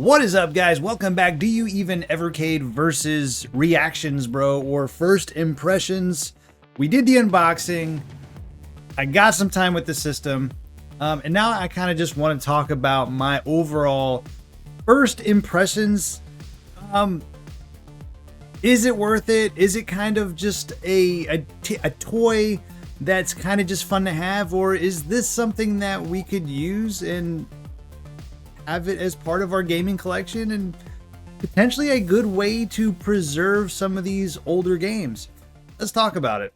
What is up, guys? Welcome back. Do you even Evercade versus reactions, bro, or first impressions? We did the unboxing. I got some time with the system, and now I kind of just want to talk about my overall first impressions. Is it worth it? Is it kind of just a toy that's kind of just fun to have, or is this something that we could use and have it as part of our gaming collection and potentially a good way to preserve some of these older games? Let's talk about it.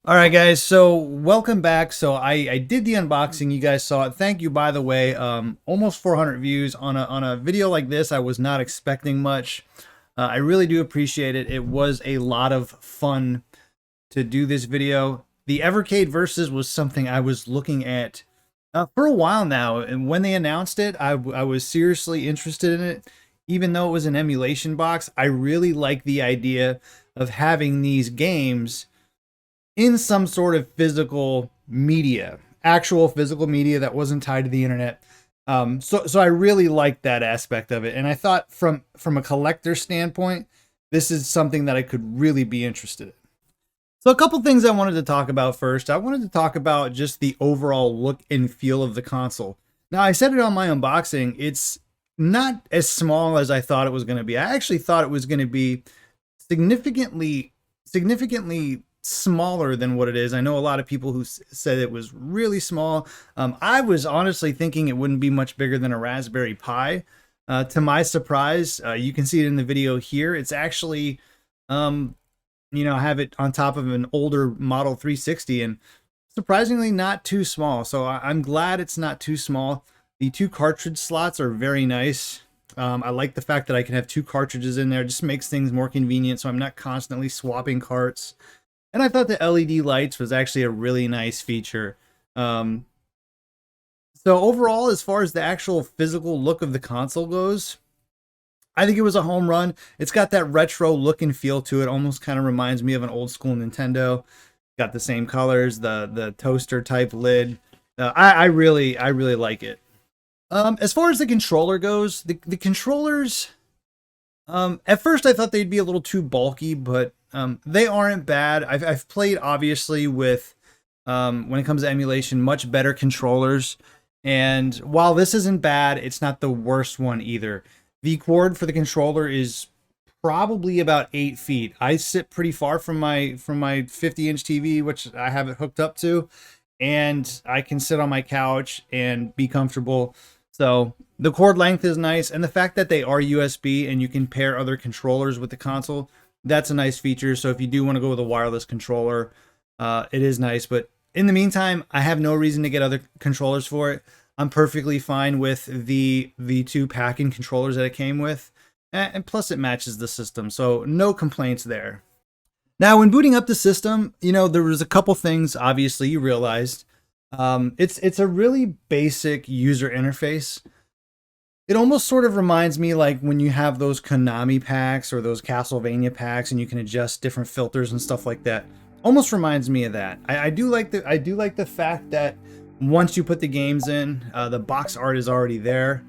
All right, guys, so welcome back. So I did the unboxing. You guys saw it. Thank you, by the way. Almost 400 views on a video like this. I was not expecting much. I really do appreciate it. It was a lot of fun to do this video. The Evercade Versus was something I was looking at for a while now, and when they announced it, I was seriously interested in it. Even though it was an emulation box, I really like the idea of having these games in some sort of physical media, actual physical media that wasn't tied to the internet. So I really liked that aspect of it. And I thought from a collector standpoint, this is something that I could really be interested in. So a couple things I wanted to talk about first. I wanted to talk about just the overall look and feel of the console. Now, I said it on my unboxing, it's not as small as I thought it was going to be. I actually thought it was going to be significantly smaller than what it is. I know a lot of people who said it was really small. I was honestly thinking it wouldn't be much bigger than a Raspberry Pi. To my surprise, you can see it in the video here. It's actually, I have it on top of an older Model 360 and surprisingly not too small. So I'm glad it's not too small. The two cartridge slots are very nice. I like the fact that I can have two cartridges in there. It just makes things more convenient, so I'm not constantly swapping carts. And I thought the LED lights was actually a really nice feature. So overall, as far as the actual physical look of the console goes, I think it was a home run. It's got that retro look and feel to it. Almost kind of reminds me of an old school Nintendo. Got the same colors, the toaster type lid. I really like it. As far as the controller goes, the controllers, at first I thought they'd be a little too bulky, but they aren't bad. I've played obviously with, when it comes to emulation, much better controllers. And while this isn't bad, it's not the worst one either. The cord for the controller is probably about 8 feet. I sit pretty far from my 50-inch TV, which I have it hooked up to, and I can sit on my couch and be comfortable. So the cord length is nice, and the fact that they are USB and you can pair other controllers with the console, that's a nice feature. So if you do want to go with a wireless controller, it is nice. But in the meantime, I have no reason to get other controllers for it. I'm perfectly fine with the two pack-in controllers that it came with. And plus it matches the system, so no complaints there. Now, when booting up the system, there was a couple things, obviously, you realized. It's a really basic user interface. It almost sort of reminds me like when you have those Konami packs or those Castlevania packs and you can adjust different filters and stuff like that. Almost reminds me of that. I do like the fact that once you put the games in, the box art is already there.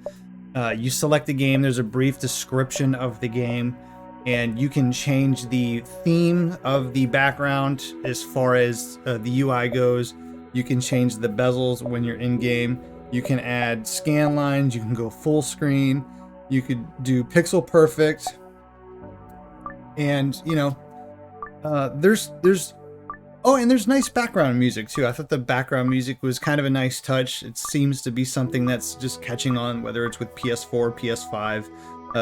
You select the game, there's a brief description of the game, and you can change the theme of the background as far as the UI goes. You can change the bezels when you're in game. You can add scan lines, you can go full screen, you could do pixel perfect. And you know, there's oh, and there's nice background music too. I thought the background music was kind of a nice touch. It seems to be something that's just catching on, whether it's with PS4, PS5.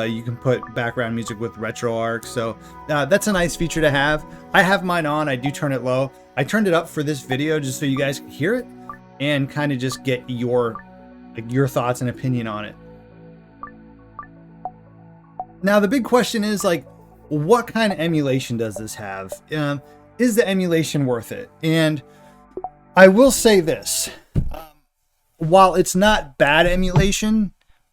You can put background music with RetroArch, so that's a nice feature to have. I have mine on. I do turn it low. I turned it up for this video just so you guys can hear it and kind of just get your thoughts and opinion on it. Now the big question is, like, what kind of emulation does this have? Is the emulation worth it? And I will say this, while it's not bad emulation,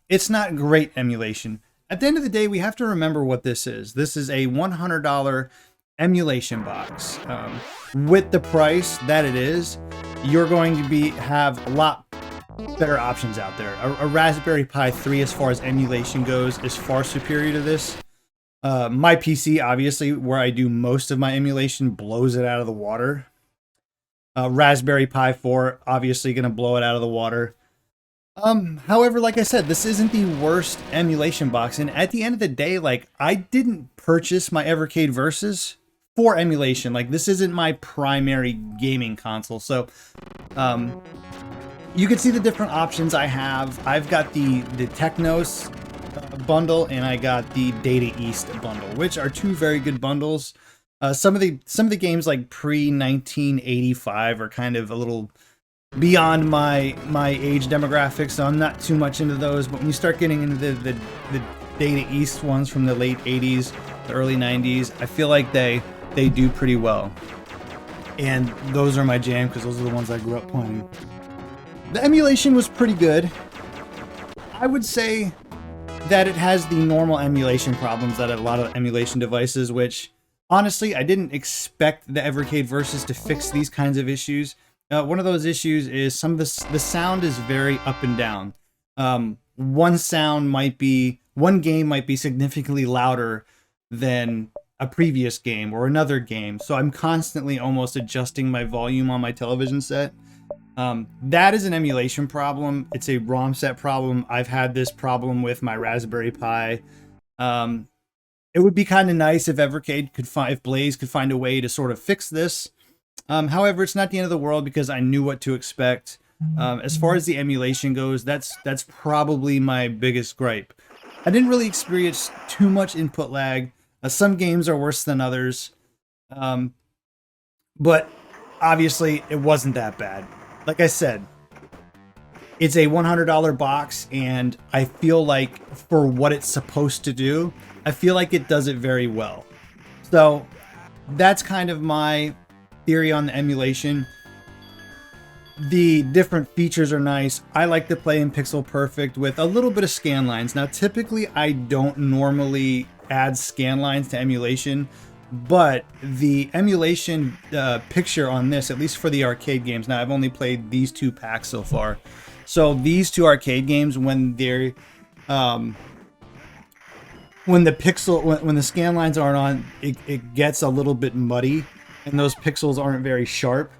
it's not great emulation. At the end of the day, we have to remember what this is. This is a $100 emulation box. With the price that it is, you're going to have a lot better options out there. A Raspberry Pi 3, as far as emulation goes, is far superior to this. My PC, obviously, where I do most of my emulation, blows it out of the water. Raspberry Pi 4, obviously going to blow it out of the water. However, like I said, this isn't the worst emulation box. And at the end of the day, like, I didn't purchase my Evercade Versus for emulation. Like, this isn't my primary gaming console. So, you can see the different options I have. I've got the Technos bundle, and I got the Data East bundle, which are two very good bundles. Some of the games, like pre-1985, are kind of a little beyond my age demographic, so I'm not too much into those. But when you start getting into the Data East ones from the late 80s, the early 90s, I feel like they do pretty well. And those are my jam, because those are the ones I grew up playing. The emulation was pretty good. I would say that it has the normal emulation problems that a lot of emulation devices, which honestly, I didn't expect the Evercade Versus to fix these kinds of issues. One of those issues is some of the sound is very up and down. One game might be significantly louder than a previous game or another game. So I'm constantly almost adjusting my volume on my television set. That is an emulation problem. It's a ROM set problem. I've had this problem with my Raspberry Pi. It would be kind of nice if Evercade if Blaze could find a way to sort of fix this. However, it's not the end of the world, because I knew what to expect. As far as the emulation goes, that's probably my biggest gripe. I didn't really experience too much input lag. Some games are worse than others. But obviously, it wasn't that bad. Like I said, it's a $100 box, and I feel like for what it's supposed to do, I feel like it does it very well. So that's kind of my theory on the emulation. The different features are nice. I like to play in Pixel Perfect with a little bit of scan lines. Now, typically, I don't normally add scan lines to emulation, but the emulation picture on this, at least for the arcade games, now I've only played these two packs so far. So these two arcade games, when they're when the scan lines aren't on, it gets a little bit muddy, and those pixels aren't very sharp.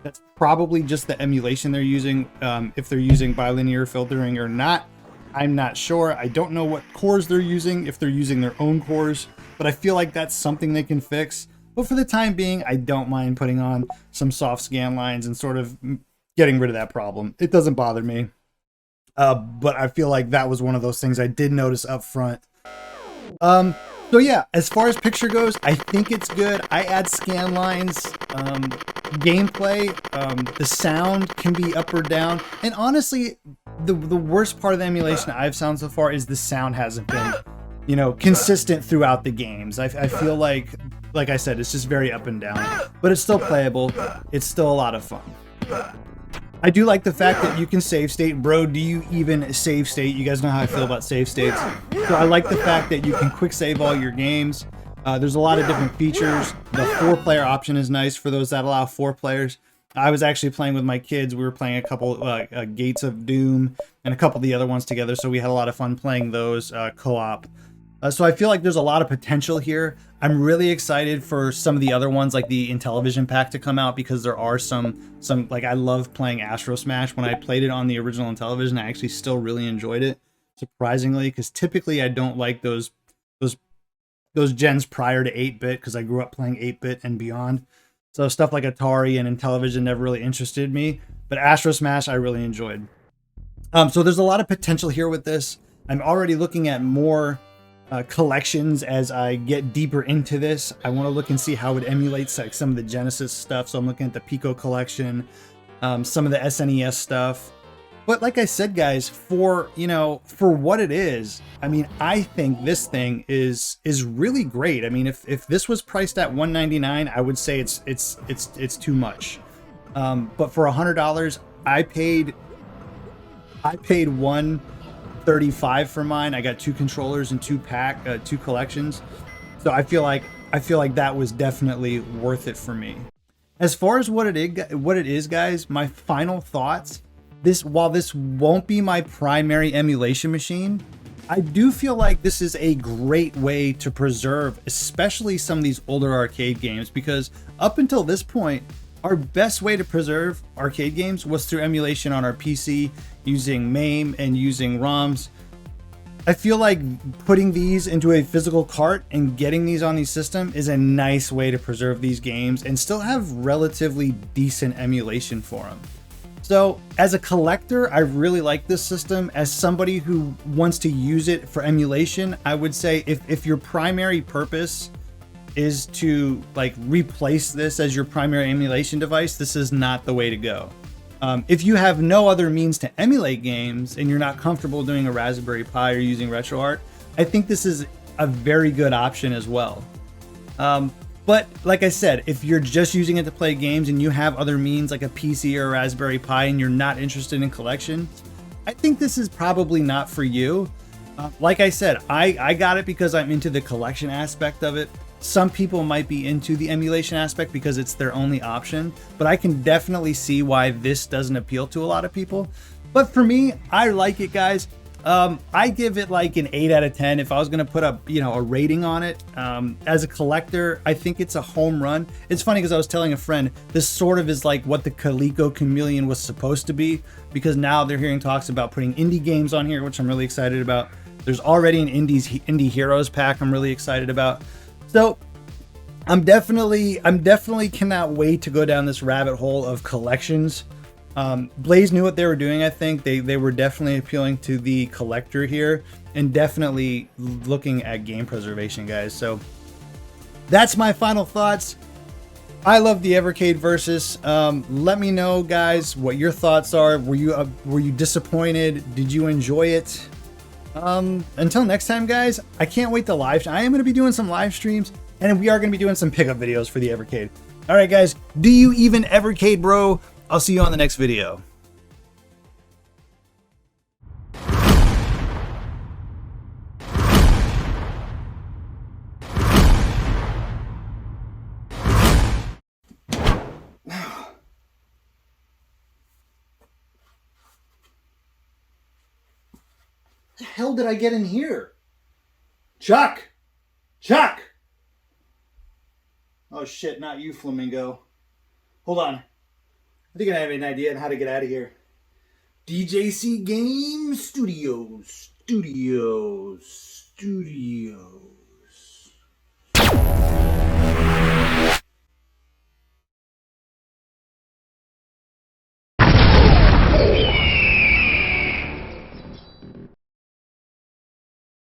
That's probably just the emulation they're using. If they're using bilinear filtering or not, I'm not sure. I don't know what cores they're using, if they're using their own cores, but I feel like that's something they can fix. But for the time being, I don't mind putting on some soft scan lines and sort of getting rid of that problem. It doesn't bother me. But I feel like that was one of those things I did notice up front. So yeah, as far as picture goes, I think it's good. I add scan lines. Gameplay, the sound can be up or down. And honestly, the worst part of the emulation I've found so far is the sound hasn't been, consistent throughout the games. I feel like I said, it's just very up and down. But it's still playable. It's still a lot of fun. I do like the fact that you can save state. Bro, do you even save state? You guys know how I feel about save states. So I like the fact that you can quick save all your games. There's a lot of different features. The 4-player option is nice for those that allow 4 players. I was actually playing with my kids. We were playing a couple Gates of Doom and a couple of the other ones together, so we had a lot of fun playing those co-op. So I feel like there's a lot of potential here. I'm really excited for some of the other ones, like the Intellivision pack, to come out, because there are some like, I love playing Astro Smash. When I played it on the original Intellivision, I actually still really enjoyed it, surprisingly, because typically I don't like those those gens prior to 8-bit because I grew up playing 8-bit and beyond. So stuff like Atari and Intellivision never really interested me, but Astro Smash I really enjoyed. So there's a lot of potential here with this. I'm already looking at more collections as I get deeper into this. I want to look and see how it emulates like some of the Genesis stuff. So I'm looking at the Pico collection, some of the SNES stuff. But like I said, guys, for what it is, I mean, I think this thing is really great. I mean, if this was priced at $199, I would say it's too much. But for $100, I paid $135 for mine. I got 2 controllers and 2 collections. So I feel like that was definitely worth it for me. As far as what it is, guys, my final thoughts. While this won't be my primary emulation machine, I do feel like this is a great way to preserve, especially some of these older arcade games, because up until this point, our best way to preserve arcade games was through emulation on our PC, using MAME and using ROMs. I feel like putting these into a physical cart and getting these on the system is a nice way to preserve these games and still have relatively decent emulation for them. So as a collector, I really like this system. As somebody who wants to use it for emulation, I would say if your primary purpose is to like replace this as your primary emulation device, this is not the way to go. If you have no other means to emulate games and you're not comfortable doing a Raspberry Pi or using RetroArt, I think this is a very good option as well. But like I said, if you're just using it to play games and you have other means like a PC or a Raspberry Pi and you're not interested in collection, I think this is probably not for you. Like I said, I got it because I'm into the collection aspect of it. Some people might be into the emulation aspect because it's their only option, but I can definitely see why this doesn't appeal to a lot of people. But for me, I like it, guys. I give it like an 8 out of 10. If I was going to put up, a rating on it, as a collector, I think it's a home run. It's funny because I was telling a friend, this sort of is like what the Coleco Chameleon was supposed to be, because now they're hearing talks about putting indie games on here, which I'm really excited about. There's already an Indie Heroes pack I'm really excited about. So I'm definitely cannot wait to go down this rabbit hole of collections. Blaze knew what they were doing. I think they were definitely appealing to the collector here and definitely looking at game preservation, guys. So that's my final thoughts. I love the Evercade Versus. Let me know, guys, what your thoughts are. Were you disappointed? Did you enjoy it? Until next time, guys, I can't wait to I am going to be doing some live streams, and we are going to be doing some pickup videos for the Evercade. All right, guys, do you even Evercade, bro? I'll see you on the next video. The hell did I get in here? Chuck! Chuck! Oh shit, not you, Flamingo. Hold on. I think I have an idea on how to get out of here. DJC Game Studios.